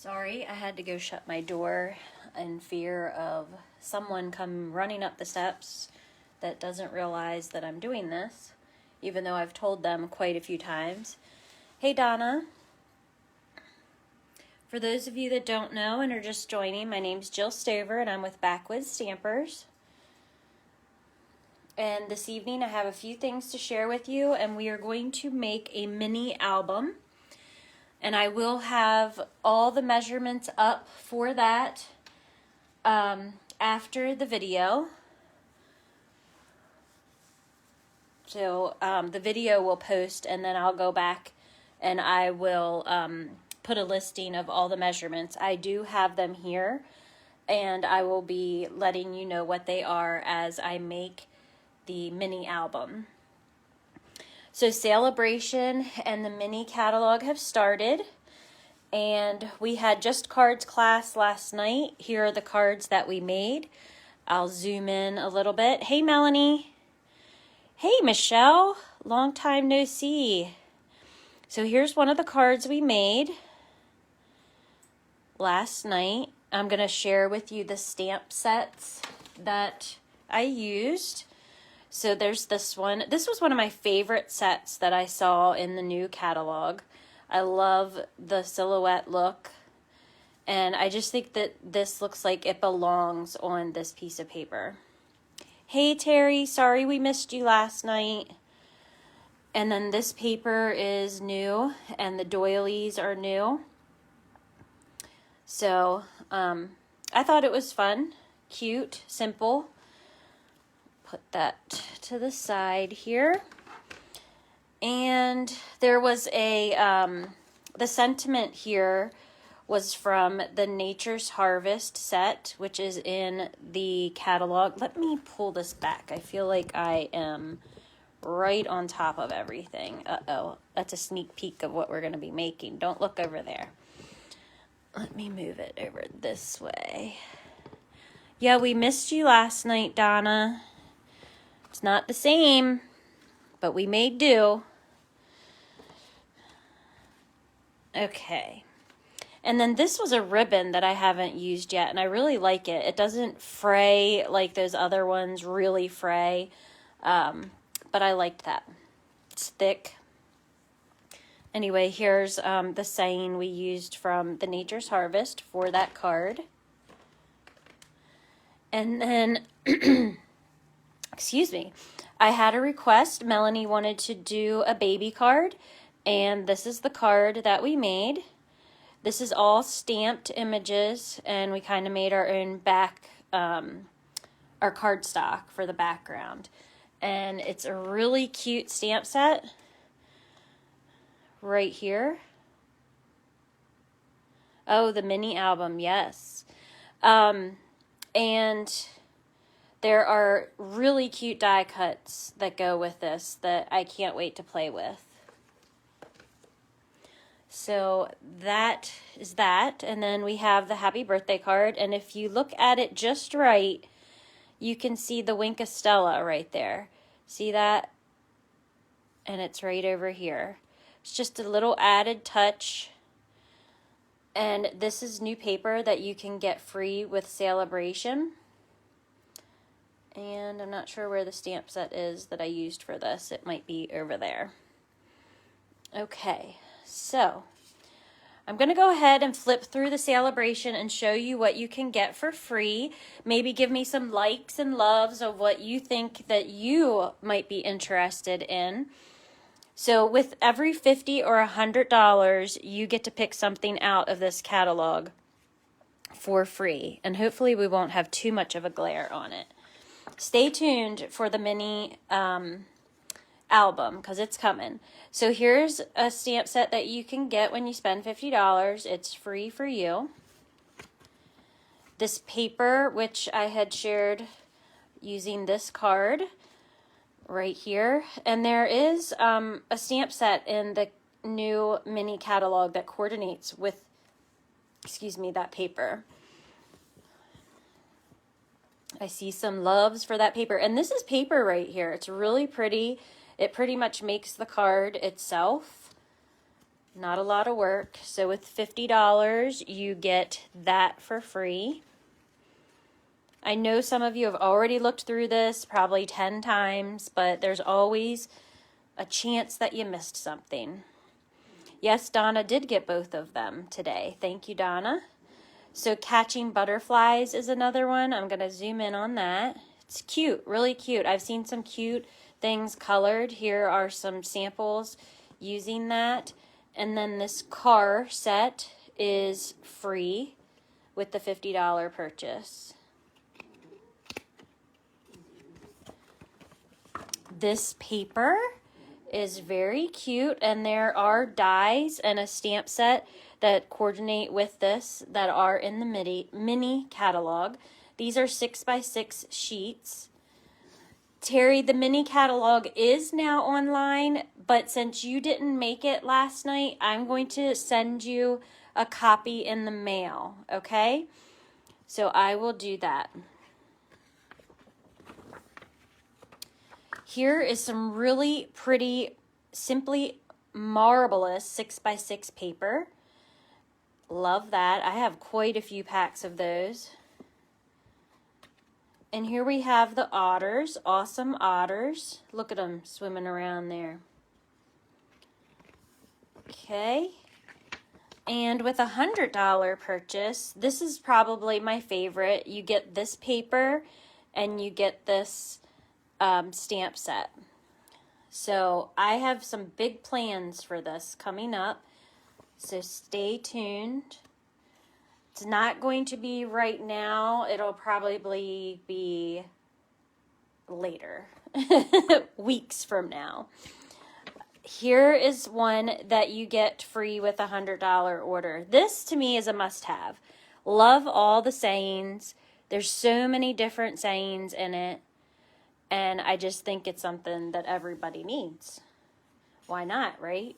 Sorry, I had to go shut my door in fear of someone come running up the steps that doesn't realize that I'm doing this, even though I've told them quite a few times. Hey, Donna. For those of you that don't know and are just joining, my name's Jill Stover and I'm with Backwoods Stampers. And this evening I have a few things to share with you, and we are going to make a mini album. And I will have all the measurements up for that after the video. So the video will post, and then I'll go back and I will put a listing of all the measurements. I do have them here, and I will be letting you know what they are as I make the mini album. So Celebration and the mini catalog have started, and we had just cards class last night. Here are the cards that we made. I'll zoom in a little bit. Hey, Melanie. Hey, Michelle. Long time no see. So here's one of the cards we made last night. I'm going to share with you the stamp sets that I used. So there's this one. This was one of my favorite sets that I saw in the new catalog. I love the silhouette look, and I just think that this looks like it belongs on this piece of paper. Hey, Terry, sorry we missed you last night. And then this paper is new, and the doilies are new. So I thought it was fun, cute, simple. Put that to the side here. And there was a, the sentiment here was from the Nature's Harvest set, which is in the catalog. Let me pull this back. I feel like I am right on top of everything. Uh-oh, that's a sneak peek of what we're going to be making. Don't look over there. Let me move it over this way. Yeah, we missed you last night, Donna. It's not the same, but we made do. Okay. And then this was a ribbon that I haven't used yet, and I really like it. It doesn't fray like those other ones really fray, but I liked that. It's thick. Anyway, here's the saying we used from the Nature's Harvest for that card. And then... Excuse me, I had a request. Melanie wanted to do a baby card, and this is the card that we made. This is all stamped images, and we kind of made our own back, our cardstock for the background. And it's a really cute stamp set right here. Oh, the mini album, yes. And there are really cute die cuts that go with this that I can't wait to play with. So that is that. And then we have the happy birthday card. And if you look at it just right, you can see the Wink of Stella right there. See that? And it's right over here. It's just a little added touch. And this is new paper that you can get free with Celebration. And I'm not sure where the stamp set is that I used for this. It might be over there. Okay, so I'm going to go ahead and flip through the Celebration and show you what you can get for free. Maybe give me some likes and loves of what you think that you might be interested in. So with every $50 or $100, you get to pick something out of this catalog for free. And hopefully we won't have too much of a glare on it. Stay tuned for the mini album because it's coming. So here's a stamp set that you can get when you spend $50. It's free for you. This paper, which I had shared using this card right here. And there is a stamp set in the new mini catalog that coordinates with, that paper. I see some loves for that paper. And this is paper right here. It's really pretty. It pretty much makes the card itself. Not a lot of work. So with $50, you get that for free. I know some of you have already looked through this probably 10 times, but there's always a chance that you missed something. Yes, Donna did get both of them today. Thank you, Donna. So catching butterflies is another one. I'm going to zoom in on that. It's cute, really cute. I've seen some cute things colored. Here are some samples using that. And then this car set is free with the $50 purchase. This paper is very cute, and there are dies and a stamp set that coordinate with this that are in the mini catalog. These are 6x6 sheets. Terry, the mini catalog is now online, but since you didn't make it last night, I'm going to send you a copy in the mail, okay? So I will do that. Here is some really pretty, simply marvelous 6x6 paper. Love that. I have quite a few packs of those. And here we have the otters, awesome otters. Look at them swimming around there. Okay. And with a $100 purchase, this is probably my favorite. You get this paper and you get this stamp set. So I have some big plans for this coming up, so stay tuned. It's not going to be right now. It'll probably be later, weeks from now. Here is one that you get free with a $100 order. This to me is a must-have. Love all the sayings. There's so many different sayings in it. And I just think it's something that everybody needs. Why not, right?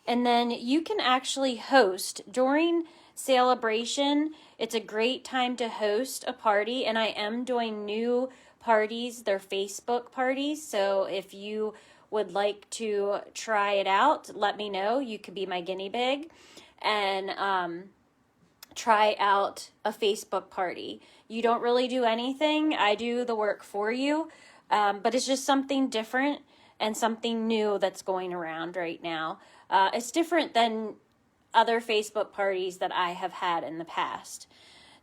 And then you can actually host during celebration. It's a great time to host a party, and I am doing new parties. They're Facebook parties, so if you would like to try it out, let me know. You could be my guinea pig and try out a Facebook party. You don't really do anything. I do the work for you, but it's just something different and something new that's going around right now. It's different than other Facebook parties that I have had in the past.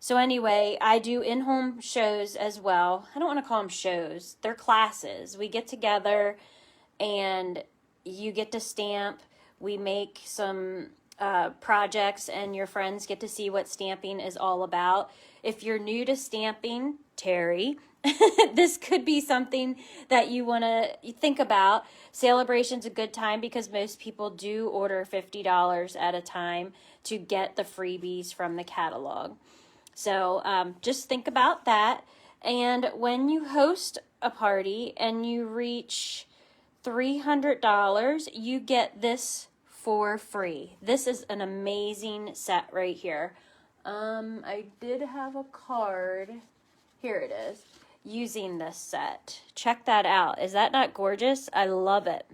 So anyway, I do in-home shows as well. I don't want to call them shows. They're classes. We get together and you get to stamp. We make some projects and your friends get to see what stamping is all about. If you're new to stamping, Terry, this could be something that you want to think about. Celebration's a good time because most people do order $50 at a time to get the freebies from the catalog. So just think about that. And when you host a party and you reach $300, you get this for free. This is an amazing set right here. I did have a card. Here it is. Using this set. Check that out. Is that not gorgeous? I love it.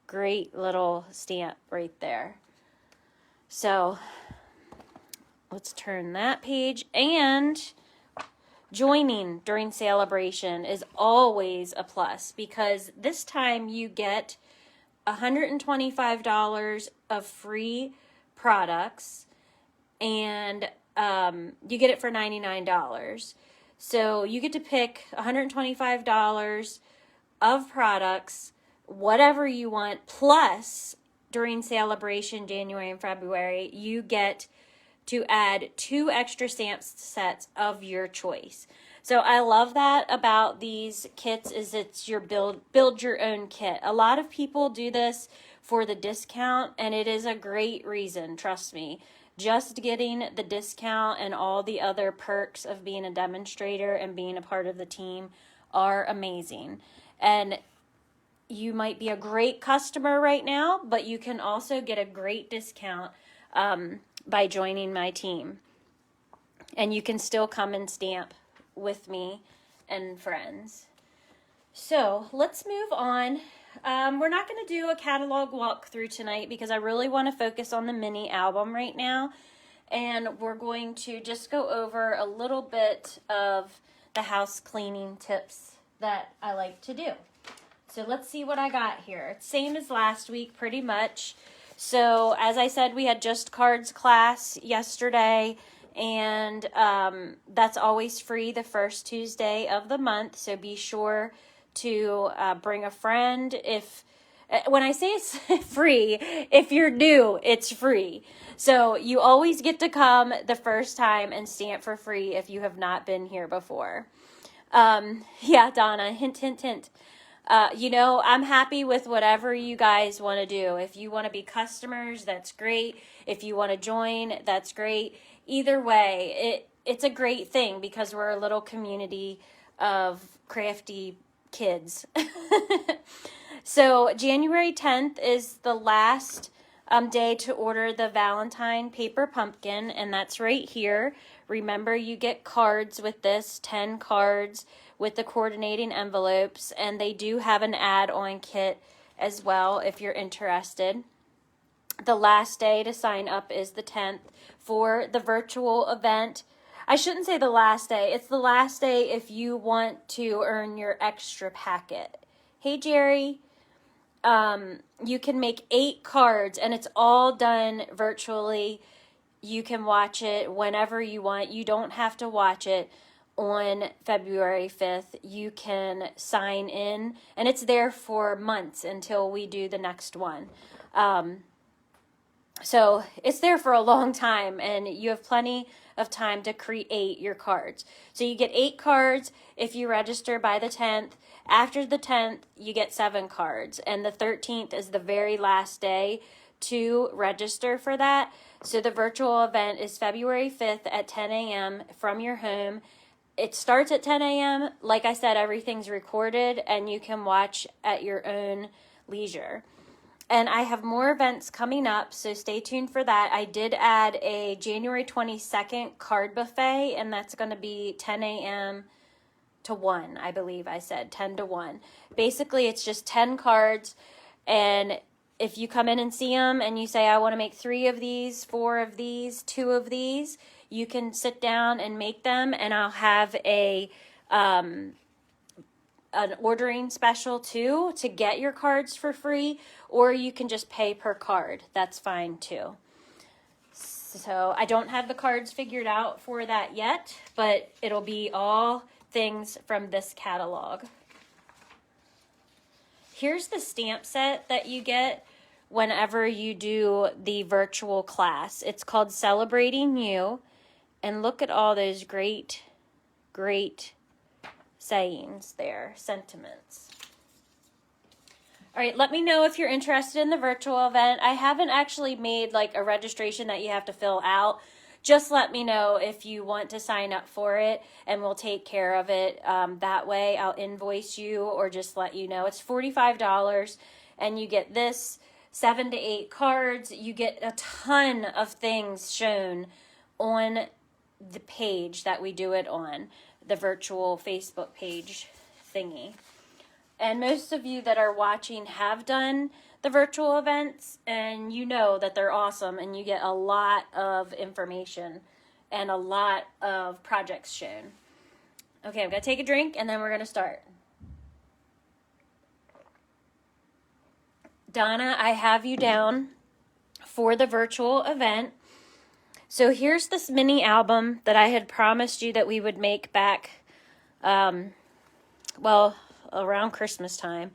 Great little stamp right there. So let's turn that page. And joining during celebration is always a plus because this time you get $125 of free products and you get it for $99. So you get to pick $125 of products, whatever you want, plus during celebration, January and February, you get to add 2 extra stamp sets of your choice. So I love that about these kits is it's your build your own kit. A lot of people do this for the discount, and it is a great reason, trust me. Just getting the discount and all the other perks of being a demonstrator and being a part of the team are amazing. And you might be a great customer right now, but you can also get a great discount by joining my team. And you can still come and stamp with me and friends. So let's move on. We're not going to do a catalog walkthrough tonight because I really want to focus on the mini album right now. And we're going to just go over a little bit of the house cleaning tips that I like to do. So let's see what I got here. It's same as last week, pretty much. So as I said, we had Just Cards class yesterday, and that's always free the first Tuesday of the month. So be sure to bring a friend. When I say it's free, if you're new, it's free. So you always get to come the first time and stamp for free if you have not been here before. Yeah, Donna, hint, hint, hint. I'm happy with whatever you guys want to do. If you want to be customers, that's great. If you want to join, that's great. Either way, it's a great thing because we're a little community of crafty kids. So January 10th is the last day to order the Valentine paper pumpkin, and that's right here. Remember, you get cards with this, 10 cards with the coordinating envelopes, and they do have an add-on kit as well if you're interested. The last day to sign up is the 10th for the virtual event. I shouldn't say the last day. It's the last day if you want to earn your extra packet. Hey, Jerry. You can make 8 cards, and it's all done virtually. You can watch it whenever you want. You don't have to watch it on February 5th. You can sign in, and it's there for months until we do the next one. So it's there for a long time, and you have plenty of time to create your cards. So you get 8 cards if you register by the 10th. After the 10th, you get 7 cards, and the 13th is the very last day to register for that. So the virtual event is February 5th at 10 a.m. from your home. It starts at 10 a.m. Like I said, everything's recorded, and you can watch at your own leisure. And I have more events coming up, so stay tuned for that. I did add a January 22nd card buffet, and that's going to be 10 a.m. to 1, I believe I said, 10 to 1. Basically, it's just 10 cards, and if you come in and see them and you say, I want to make 3 of these, 4 of these, 2 of these, you can sit down and make them, and I'll have an ordering special too to get your cards for free, or you can just pay per card. That's fine too. So I don't have the cards figured out for that yet, but it'll be all things from this catalog. Here's the stamp set that you get whenever you do the virtual class. It's called Celebrating You, and look at all those great sayings there, sentiments. All right, let me know if you're interested in the virtual event. I haven't actually made like a registration that you have to fill out. Just let me know if you want to sign up for it, and we'll take care of it. That way I'll invoice you or just let you know. It's $45, and you get this 7 to 8 cards. You get a ton of things shown on the page that we do it on, the virtual Facebook page thingy. And most of you that are watching have done the virtual events, and you know that they're awesome, and you get a lot of information and a lot of projects shown. Okay, I'm going to take a drink, and then we're going to start. Donna, I have you down for the virtual event. So here's this mini album that I had promised you that we would make back, around Christmas time.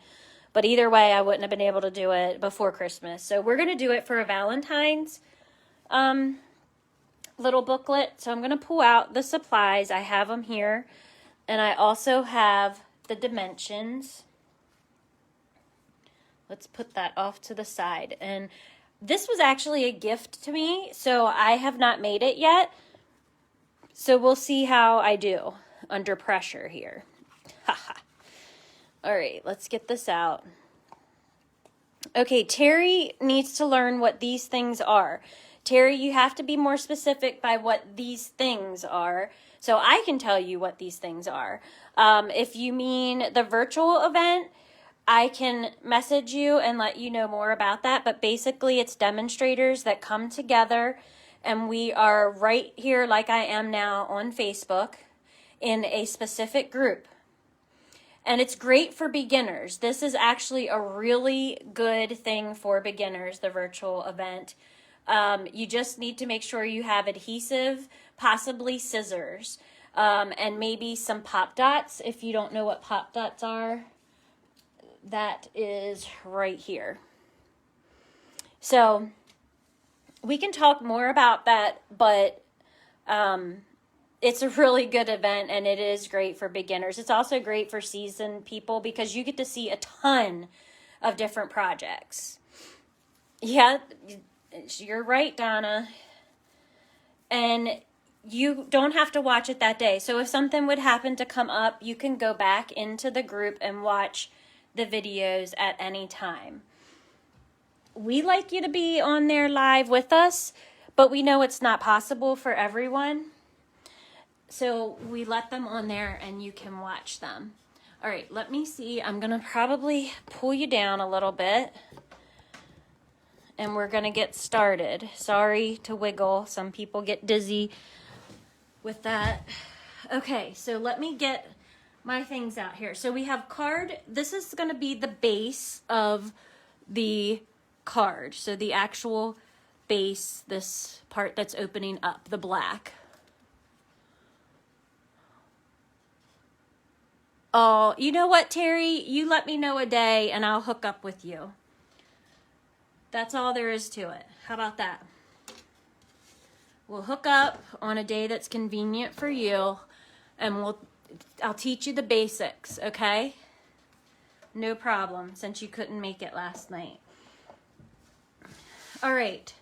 But either way, I wouldn't have been able to do it before Christmas. So we're going to do it for a Valentine's little booklet. So I'm going to pull out the supplies. I have them here. And I also have the dimensions. Let's put that off to the side. And this was actually a gift to me, so I have not made it yet. So we'll see how I do under pressure here. Haha. All right, let's get this out. Okay, Terry needs to learn what these things are. Terry, you have to be more specific by what these things are, so I can tell you what these things are. If you mean the virtual event, I can message you and let you know more about that, but basically it's demonstrators that come together, and we are right here like I am now on Facebook in a specific group. And it's great for beginners. This is actually a really good thing for beginners, the virtual event. You just need to make sure you have adhesive, possibly scissors, and maybe some pop dots. If you don't know what pop dots are, that is right here. So we can talk more about that, but it's a really good event, and it is great for beginners. It's also great for seasoned people because you get to see a ton of different projects. Yeah, you're right, Donna. And you don't have to watch it that day. So if something would happen to come up, you can go back into the group and watch the videos at any time. We like you to be on there live with us, but we know it's not possible for everyone. So we let them on there and you can watch them. All right, let me see. I'm going to probably pull you down a little bit and we're going to get started. Sorry to wiggle. Some people get dizzy with that. Okay, so let me get my things out here. So we have card. This is going to be the base of the card. So the actual base, this part that's opening up, the black. Oh, you know what, Terry? You let me know a day and I'll hook up with you. That's all there is to it. How about that? We'll hook up on a day that's convenient for you, and I'll teach you the basics, okay? No problem, since you couldn't make it last night. All right,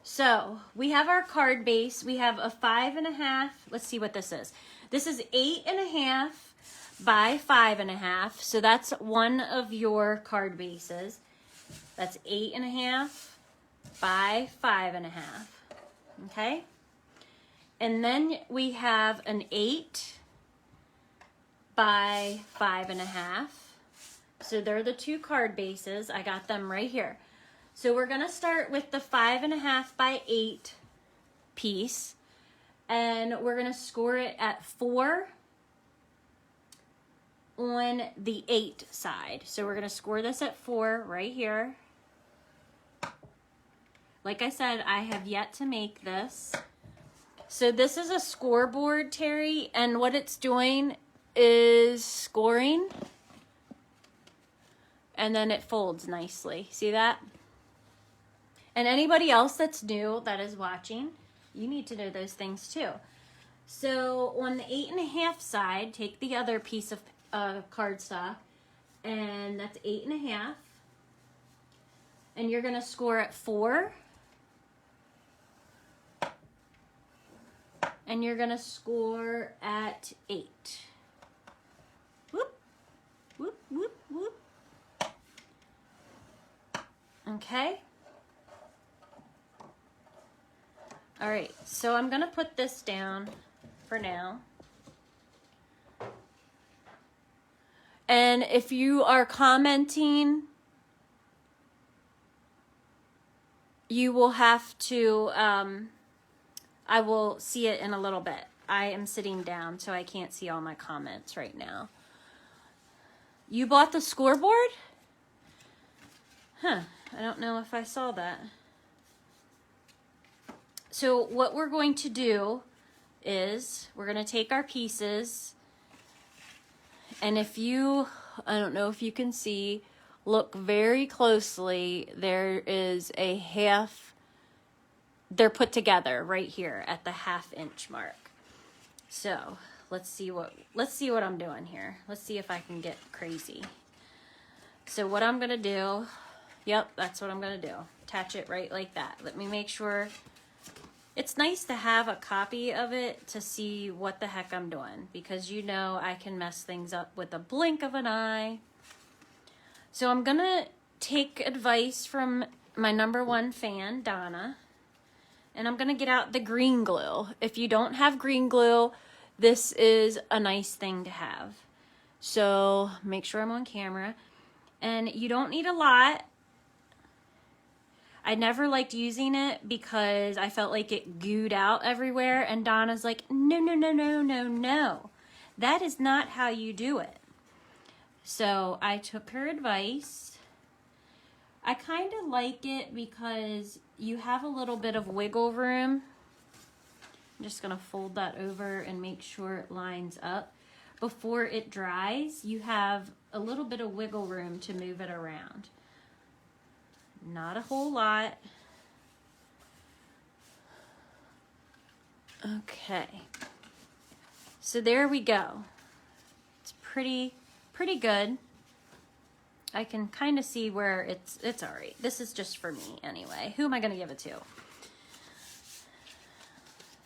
so we have our card base. We have a 5.5. Let's see what this is. This is 8.5 by 5.5. So that's one of your card bases. That's 8.5 by 5.5. Okay. And then we have an 8 by 5.5. So they're the two card bases. I got them right here. So we're going to start with the 5.5 by 8 piece. And we're going to score it at 4 on the 8 side. So we're going to score this at 4 right here. Like I said, I have yet to make this. So this is a scoreboard, Terry, and what it's doing is scoring. And then it folds nicely. See that? And anybody else that's new that is watching, you need to know those things too. So on the 8.5 side, take the other piece of cardstock, and that's 8.5. And you're going to score at 4. And you're going to score at 8. Whoop, whoop, whoop, whoop. Okay. All right, so I'm going to put this down for now. And if you are commenting, you will have to, I will see it in a little bit. I am sitting down, so I can't see all my comments right now. You bought the scoreboard? Huh, I don't know if I saw that. So what we're going to do is we're going to take our pieces, and if you, I don't know if you can see, look very closely, there is a half, they're put together right here at the 1/2 inch mark. So let's see what I'm doing here. Let's see if I can get crazy. So what I'm going to do, yep, that's what I'm going to do. Attach it right like that. Let me make sure. It's nice to have a copy of it to see what the heck I'm doing, because you know I can mess things up with a blink of an eye. So I'm going to take advice from my #1 fan, Donna, and I'm going to get out the green glue. If you don't have green glue, this is a nice thing to have. So make sure I'm on camera. And you don't need a lot. I never liked using it because I felt like it gooed out everywhere. And Donna's like, no, no, no, no, no, no. That is not how you do it. So I took her advice. I kind of like it because you have a little bit of wiggle room. I'm just going to fold that over and make sure it lines up. Before it dries, you have a little bit of wiggle room to move it around. Not a whole lot. Okay. So there we go. It's pretty good. I can kind of see where it's all right. This is just for me anyway. Who am I going to give it to?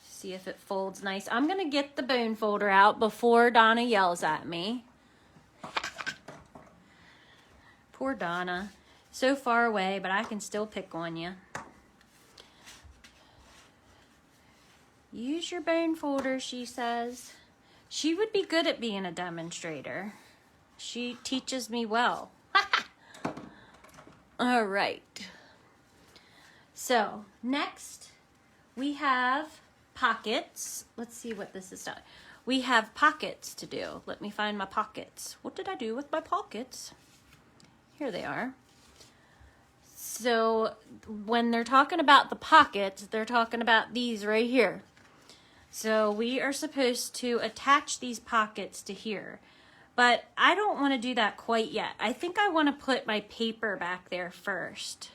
See if it folds nice. I'm going to get the bone folder out before Donna yells at me. Poor Donna. So far away, but I can still pick on you. Use your bone folder, she says. She would be good at being a demonstrator. She teaches me well. All right. So, next we have pockets. Let's see what this is done. We have pockets to do. Let me find my pockets. What did I do with my pockets? Here they are. So when they're talking about the pockets, they're talking about these right here. So we are supposed to attach these pockets to here. But I don't want to do that quite yet. I think I want to put my paper back there first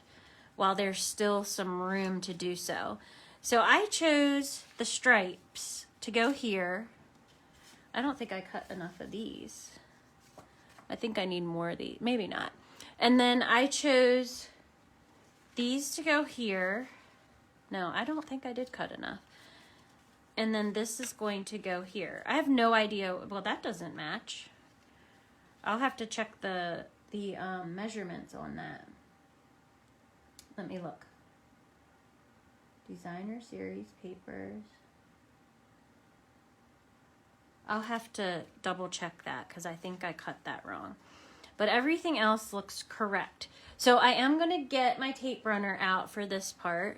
while there's still some room to do so. So I chose the stripes to go here. I don't think I cut enough of these. I think I need more of these. Maybe not. And then I chose these to go here. No, I don't think I did cut enough. And then this is going to go here. I have no idea. Well, that doesn't match. I'll have to check the measurements on that. Let me look. Designer series papers. I'll have to double check that because I think I cut that wrong. But everything else looks correct. So I am going to get my tape runner out for this part.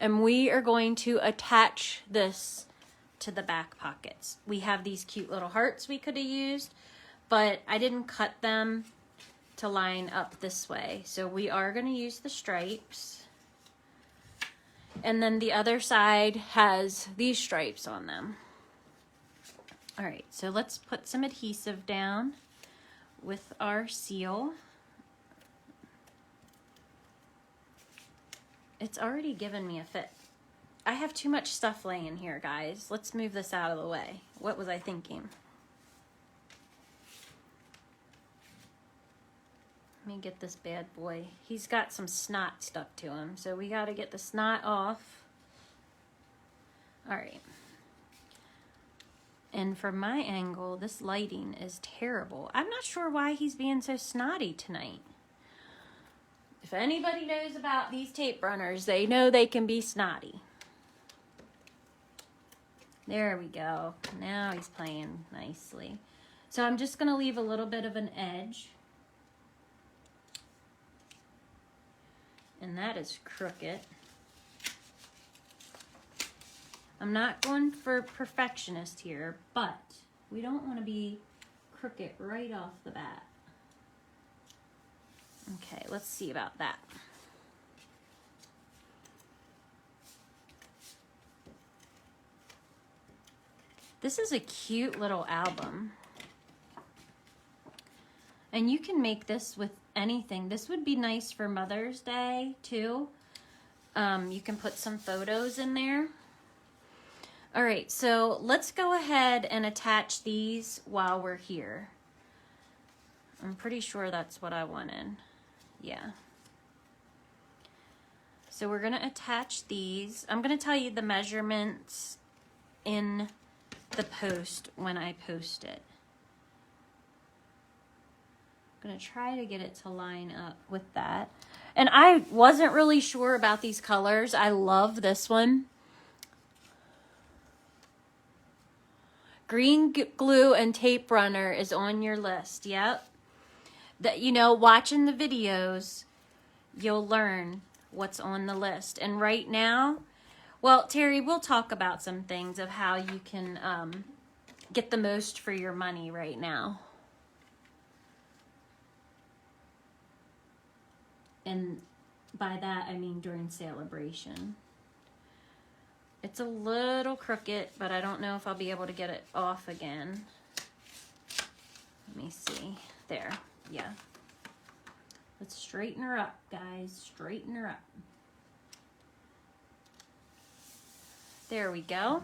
And we are going to attach this to the back pockets. We have these cute little hearts we could have used, but I didn't cut them to line up this way. So we are going to use the stripes. And then the other side has these stripes on them. All right, so let's put some adhesive down with our seal. It's already given me a fit. I have too much stuff laying here, guys. Let's move this out of the way. What was I thinking? Let me get this bad boy. He's got some snot stuck to him, so we got to get the snot off. All right. And from my angle, this lighting is terrible. I'm not sure why he's being so snotty tonight. If anybody knows about these tape runners, they know they can be snotty. There we go. Now he's playing nicely. So I'm just going to leave a little bit of an edge. And that is crooked. I'm not going for perfectionist here, but we don't want to be crooked right off the bat. Okay, let's see about that. This is a cute little album. And you can make this with anything. This would be nice for Mother's Day, too. You can put some photos in there. All right, so let's go ahead and attach these while we're here. I'm pretty sure that's what I wanted. Yeah. So we're going to attach these. I'm going to tell you the measurements in the post when I post it. I'm going to try to get it to line up with that. And I wasn't really sure about these colors. I love this one. Green glue and tape runner is on your list. Yep. that, you know, watching the videos, you'll learn what's on the list. And right now, well, Terry, we'll talk about some things of how you can get the most for your money right now. And by that, I mean during celebration. It's a little crooked, but I don't know if I'll be able to get it off again. Let me see. There. Yeah. Let's straighten her up, guys. Straighten her up. There we go.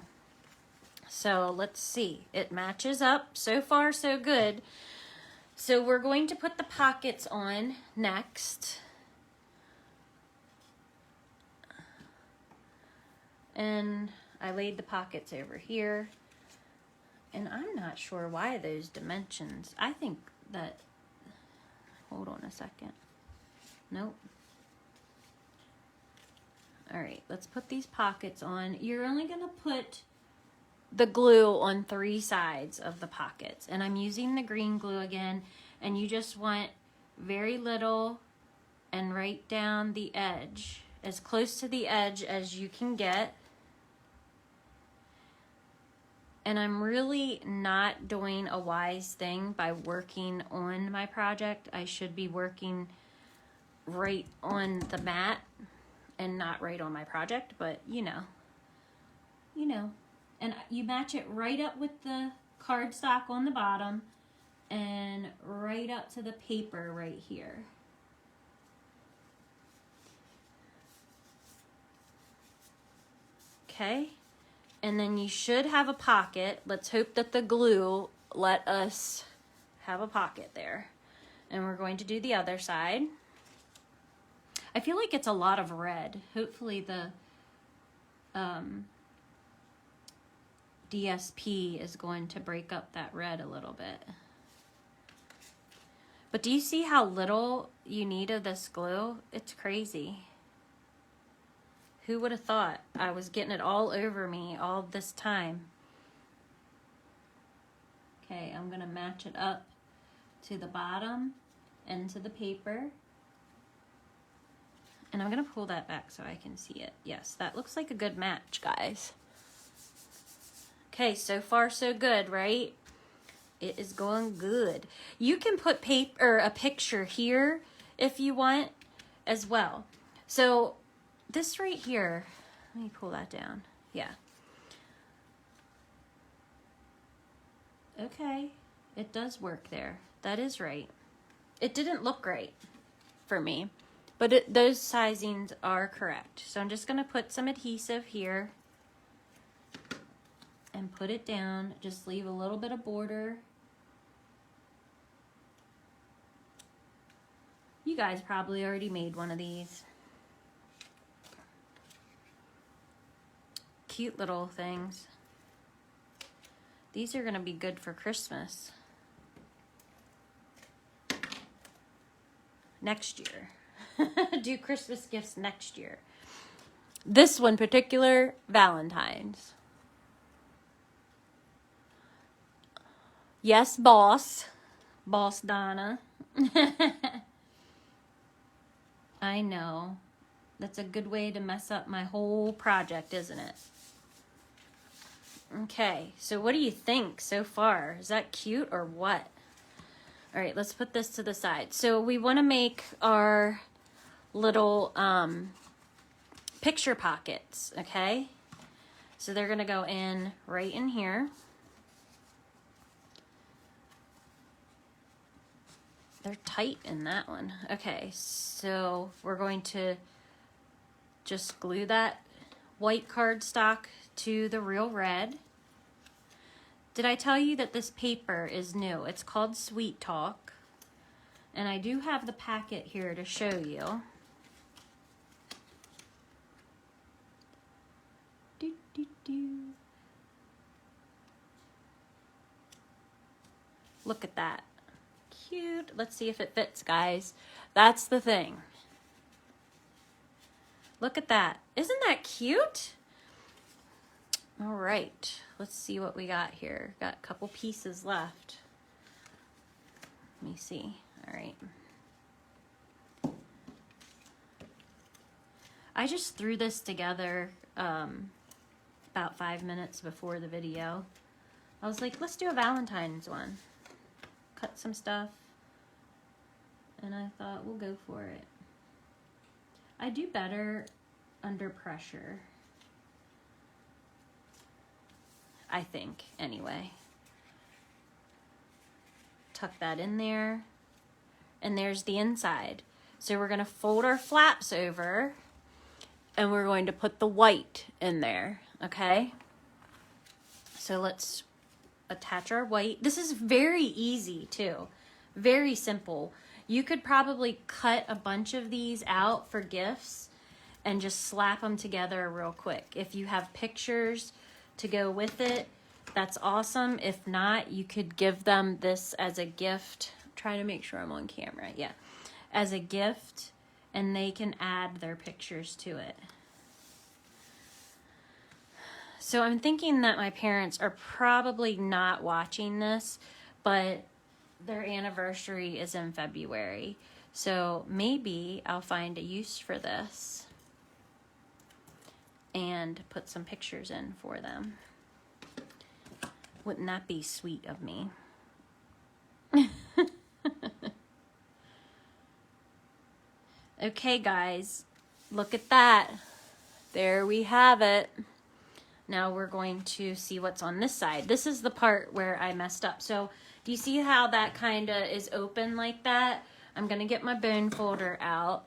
So let's see. It matches up. So far, so good. So we're going to put the pockets on next. And I laid the pockets over here. And I'm not sure why those dimensions. I think that, hold on a second. Nope. All right, let's put these pockets on. You're only gonna put the glue on 3 sides of the pockets. And I'm using the green glue again. And you just want very little and right down the edge. As close to the edge as you can get. And I'm really not doing a wise thing by working on my project. I should be working right on the mat and not right on my project, but you know. And you match it right up with the cardstock on the bottom and right up to the paper right here. Okay. And then you should have a pocket. Let's hope that the glue let us have a pocket there. And we're going to do the other side. I feel like it's a lot of red. Hopefully the DSP is going to break up that red a little bit. But do you see how little you need of this glue? It's crazy. Who would have thought I was getting it all over me all this time? Okay, I'm gonna match it up to the bottom and to the paper. And I'm gonna pull that back so I can see it. Yes, that looks like a good match, guys. Okay, so far so good, right? It is going good. You can put paper or a picture here if you want as well. So this right here, let me pull that down. Yeah. Okay, it does work there. That is right. It didn't look right for me, but those sizings are correct. So I'm just gonna put some adhesive here and put it down. Just leave a little bit of border. You guys probably already made one of these. Cute little things. These are gonna be good for Christmas. Next year. Do Christmas gifts next year. This one particular, Valentine's. Yes, boss. Boss Donna. I know. That's a good way to mess up my whole project, isn't it? Okay, so what do you think so far? Is that cute or what? All right, let's put this to the side. So we want to make our little picture pockets, okay? So they're going to go in right in here. They're tight in that one. Okay, so we're going to just glue that white cardstock to the real red. Did I tell you that this paper is new? It's called Sweet Talk. And I do have the packet here to show you. Look at that. Cute. Let's see if it fits, guys. That's the thing. Look at that. Isn't that cute? All right. Let's see what we got here. Got a couple pieces left. Let me see. All right. I just threw this together about 5 minutes before the video. I was like, let's do a Valentine's one. Cut some stuff. And I thought, we'll go for it. I do better under pressure. I think, anyway. Tuck that in there. And there's the inside. So we're going to fold our flaps over. And we're going to put the white in there, okay? So let's attach our white. This is very easy too, very simple. You could probably cut a bunch of these out for gifts and just slap them together real quick. If you have pictures to go with it, that's awesome. If not, you could give them this as a gift. I'm trying to make sure I'm on camera, yeah. As a gift. And they can add their pictures to it. So I'm thinking that my parents are probably not watching this, but their anniversary is in February. So maybe I'll find a use for this and put some pictures in for them. Wouldn't that be sweet of me? Okay, guys, look at that. There we have it. Now we're going to see what's on this side. This is the part where I messed up. So do you see how that kind of is open like that? I'm going to get my bone folder out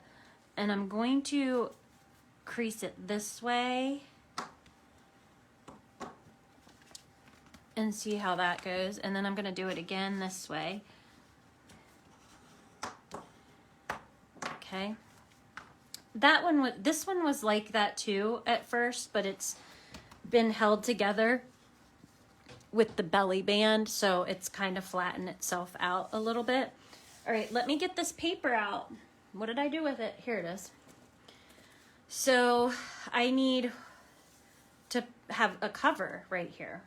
and I'm going to crease it this way and see how that goes. And then I'm going to do it again this way. Okay. That one was, this one was like that too at first, but it's been held together with the belly band, so it's kind of flattened itself out a little bit. All right, let me get this paper out. What did I do with it? Here it is. So I need to have a cover right here.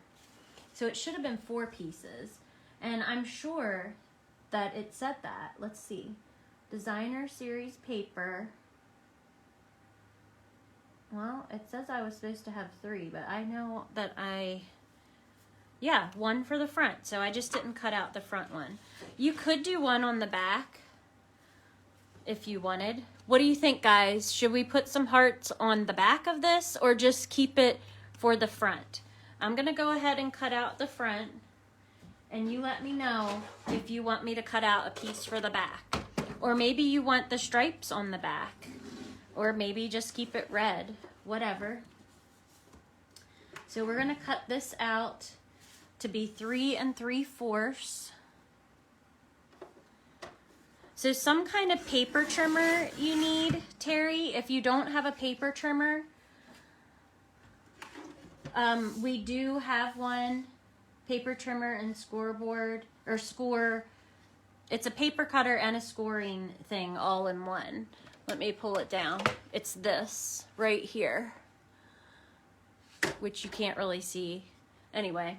So it should have been 4 pieces, and I'm sure that it said that. Let's see. Designer series paper. Well, it says I was supposed to have 3, but I know that yeah, 1 for the front. So I just didn't cut out the front one. You could do 1 on the back if you wanted. What do you think, guys? Should we put some hearts on the back of this or just keep it for the front? I'm going to go ahead and cut out the front, and you let me know if you want me to cut out a piece for the back. Or maybe you want the stripes on the back. Or maybe just keep it red, whatever. So we're going to cut this out to be 3 3/4. So some kind of paper trimmer you need, Terry. If you don't have a paper trimmer, we do have one, paper trimmer and scoreboard, or score. It's a paper cutter and a scoring thing all in one. Let me pull it down. It's this right here, which you can't really see anyway,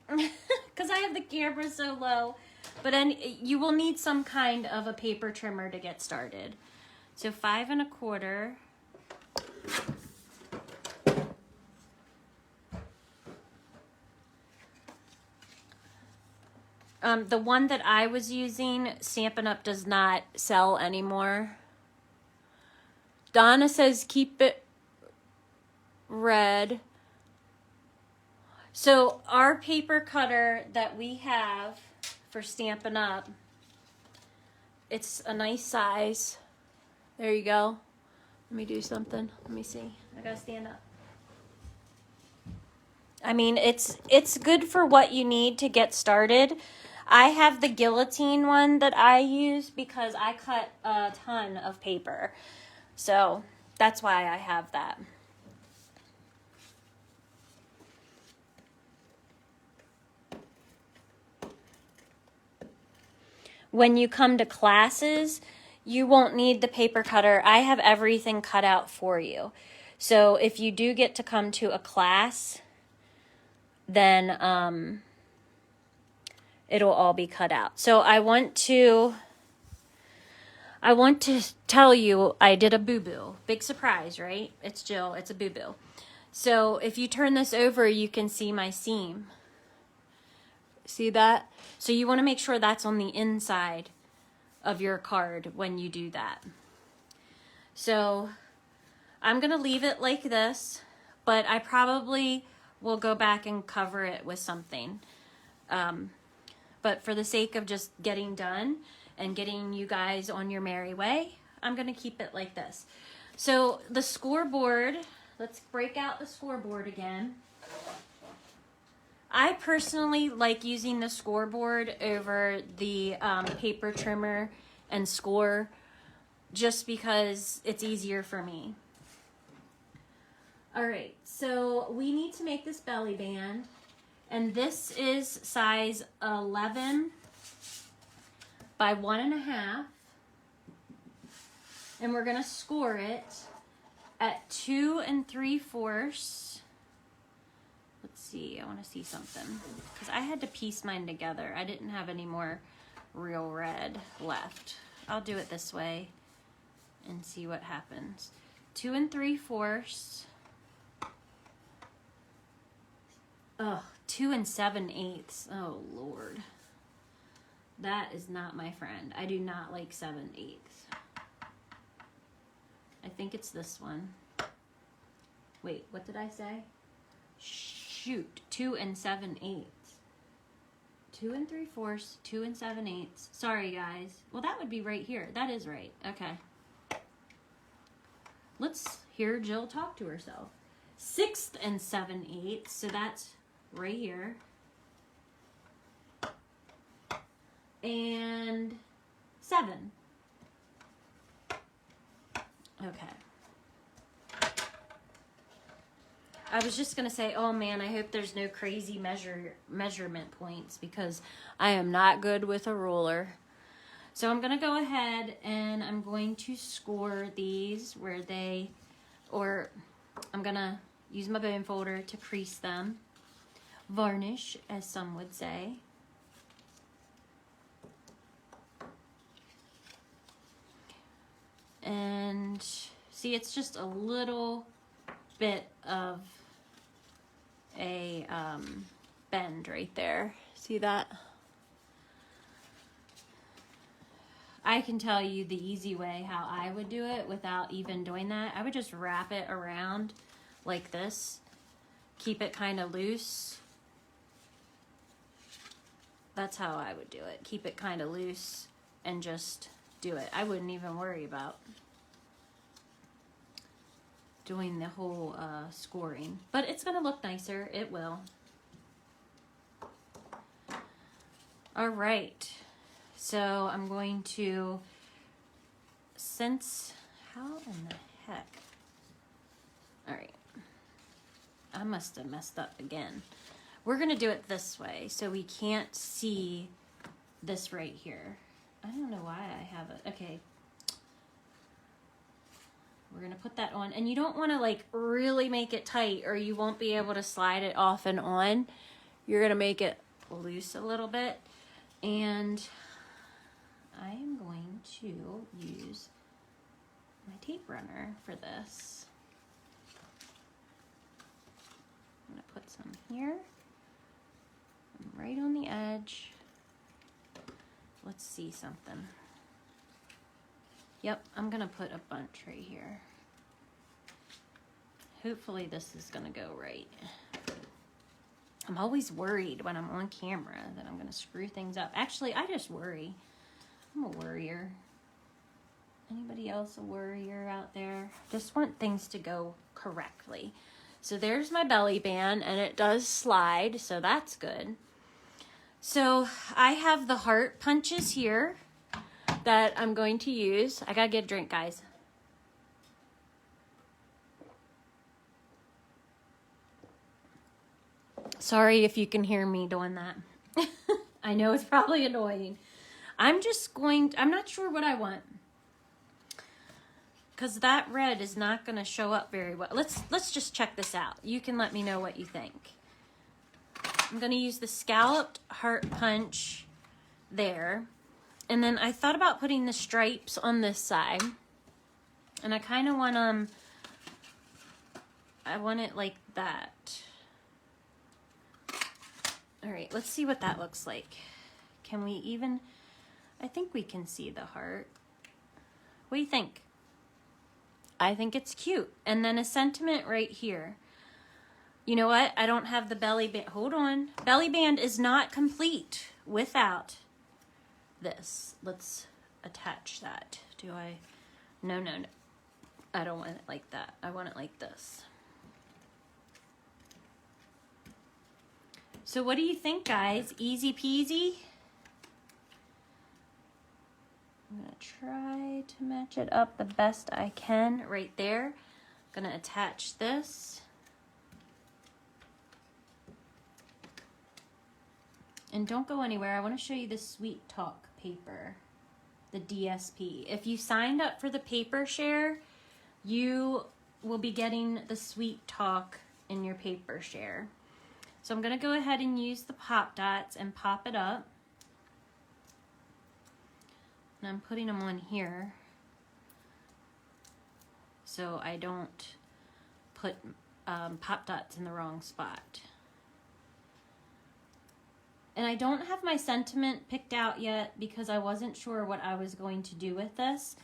because I have the camera so low. But you will need some kind of a paper trimmer to get started. So 5 1/4. The one that I was using, Stampin' Up, does not sell anymore. Donna says keep it red. So our paper cutter that we have for Stampin' Up, it's a nice size. There you go. Let me do something. Let me see. I gotta stand up. I mean, it's good for what you need to get started. I have the guillotine one that I use because I cut a ton of paper. So that's why I have that. When you come to classes, you won't need the paper cutter. I have everything cut out for you. So if you do get to come to a class, then it'll all be cut out. So I want to I want to tell you I did a boo-boo. Big surprise, right? It's Jill. It's a boo-boo. So if you turn this over, you can see my seam. See that? So you want to make sure that's on the inside of your card when you do that. So I'm going to leave it like this, but I probably will go back and cover it with something. But for the sake of just getting done and getting you guys on your merry way, I'm going to keep it like this. So the scoreboard, let's break out the scoreboard again. I personally like using the scoreboard over the paper trimmer and score just because it's easier for me. All right, so we need to make this belly band, and this is size 11 by 1.5, and we're gonna score it at 2 3/4. Let's see, I want to see something because I had to piece mine together. I didn't have any more real red left. I'll do it this way and see what happens. 2 3/4. Oh, 2 7/8. Oh, Lord. That is not my friend. I do not like 7/8. I think it's this one. Wait, what did I say? Shoot, 2 7/8. 2 3/4, 2 7/8. Sorry, guys. Well, that would be right here. That is right. Okay. Let's hear Jill talk to herself. 6 7/8. So that's right here. And 7. Okay. I was just going to say, oh man, I hope there's no crazy measurement points because I am not good with a ruler. So I'm going to go ahead and I'm going to score these where they, or I'm going to use my bone folder to crease them. Varnish, as some would say. And see, it's just a little bit of a bend right there. See that? I can tell you the easy way how I would do it without even doing that. I would just wrap it around like this. Keep it kind of loose. That's how I would do it. Keep it kind of loose and just do it. I wouldn't even worry about doing the whole scoring. But it's going to look nicer. It will. All right. So I'm going to, how in the heck? All right. I must have messed up again. We're going to do it this way so we can't see this right here. I don't know why I have it. Okay. We're going to put that on. And you don't want to like really make it tight or you won't be able to slide it off and on. You're going to make it loose a little bit. And I am going to use my tape runner for this. I'm going to put some here. Right on the edge. Let's see something. Yep, I'm going to put a bunch right here. Hopefully this is going to go right. I'm always worried when I'm on camera that I'm going to screw things up. Actually, I just worry. I'm a worrier. Anybody else a worrier out there? Just want things to go correctly. So there's my belly band, and it does slide, so that's good. So I have the heart punches here that I'm going to use. I gotta get a drink, guys. Sorry if you can hear me doing that. I know it's probably annoying. I'm not sure what I want. Because that red is not going to show up very well. Let's just check this out. You can let me know what you think. I'm going to use the scalloped heart punch there. And then I thought about putting the stripes on this side. And I kind of want I want it like that. All right, let's see what that looks like. Can we even, I think we can see the heart. What do you think? I think it's cute. And then a sentiment right here. You know what? I don't have the belly band. Hold on. Belly band is not complete without this. Let's attach that. Do I? No, no, no. I don't want it like that. I want it like this. So what do you think, guys? Easy peasy? I'm going to try to match it up the best I can right there. I'm going to attach this. And don't go anywhere. I want to show you the Sweet Talk paper, the DSP. If you signed up for the paper share, you will be getting the Sweet Talk in your paper share. So I'm going to go ahead and use the pop dots and pop it up. And I'm putting them on here so I don't put pop dots in the wrong spot. And I don't have my sentiment picked out yet because I wasn't sure what I was going to do with this.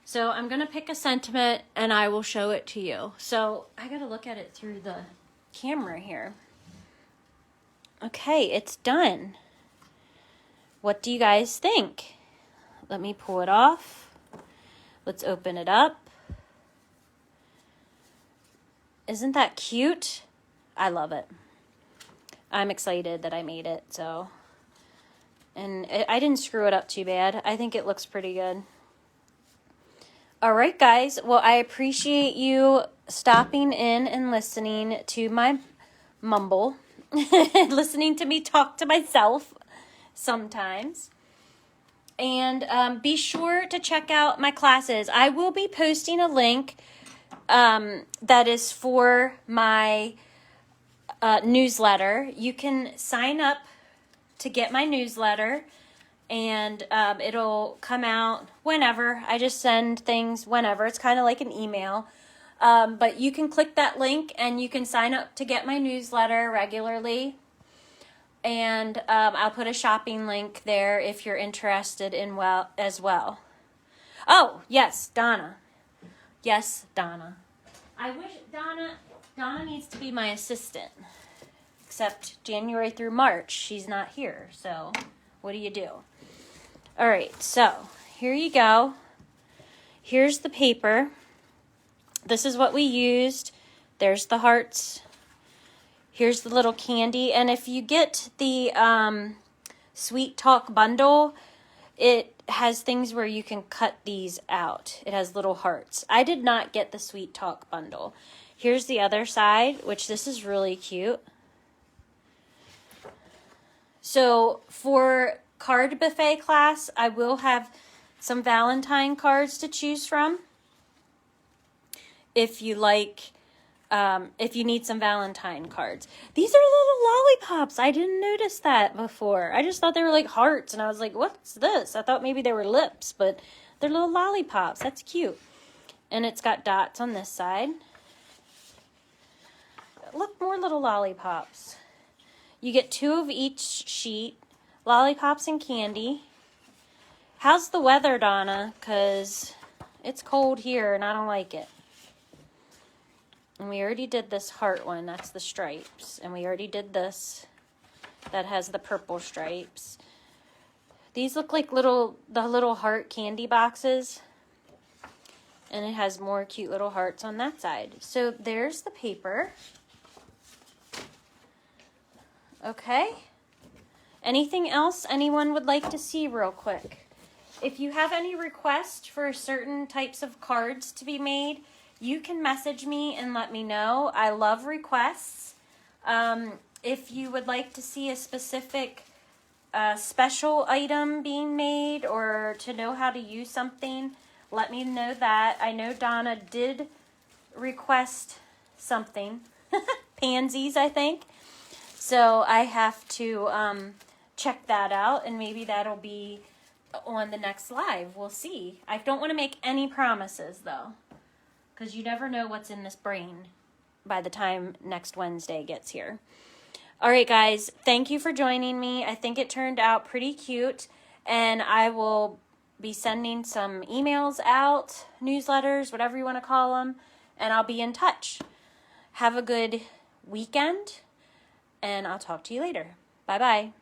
So I'm going to pick a sentiment and I will show it to you. So I got to look at it through the camera here. Okay, it's done. What do you guys think? Let me pull it off. Let's open it up. Isn't that cute? I love it. I'm excited that I made it, so. And I didn't screw it up too bad. I think it looks pretty good. All right, guys. Well, I appreciate you stopping in and listening to my mumble. Listening to me talk to myself sometimes. And be sure to check out my classes. I will be posting a link that is for my newsletter. You can sign up to get my newsletter, and it'll come out whenever. I just send things whenever. It's kind of like an email. But you can click that link and you can sign up to get my newsletter regularly. And I'll put a shopping link there if you're interested in as well. Oh, yes, Donna. Yes, Donna. I wish Donna needs to be my assistant. Except January through March, she's not here. So what do you do? All right, so here you go. Here's the paper. This is what we used. There's the hearts. Here's the little candy. And if you get the Sweet Talk bundle, it has things where you can cut these out. It has little hearts. I did not get the Sweet Talk bundle. Here's the other side, which this is really cute. So for card buffet class, I will have some Valentine cards to choose from. If you like, if you need some Valentine cards. These are little lollipops. I didn't notice that before. I just thought they were like hearts, and I was like, what's this? I thought maybe they were lips, but they're little lollipops. That's cute. And it's got dots on this side. Look, more little lollipops. You get 2 of each sheet, lollipops and candy. How's the weather, Donna? Because it's cold here, and I don't like it. And we already did this heart one. That's the stripes. And we already did this. That has the purple stripes. These look like the little heart candy boxes. And it has more cute little hearts on that side. So there's the paper. Okay. Anything else anyone would like to see real quick? If you have any requests for certain types of cards to be made, you can message me and let me know. I love requests. If you would like to see a specific special item being made or to know how to use something, let me know that. I know Donna did request something. Pansies, I think. So I have to check that out, and maybe that'll be on the next live. We'll see. I don't want to make any promises, though, because you never know what's in this brain by the time next Wednesday gets here. All right, guys, thank you for joining me. I think it turned out pretty cute, and I will be sending some emails out, newsletters, whatever you want to call them, and I'll be in touch. Have a good weekend, and I'll talk to you later. Bye-bye.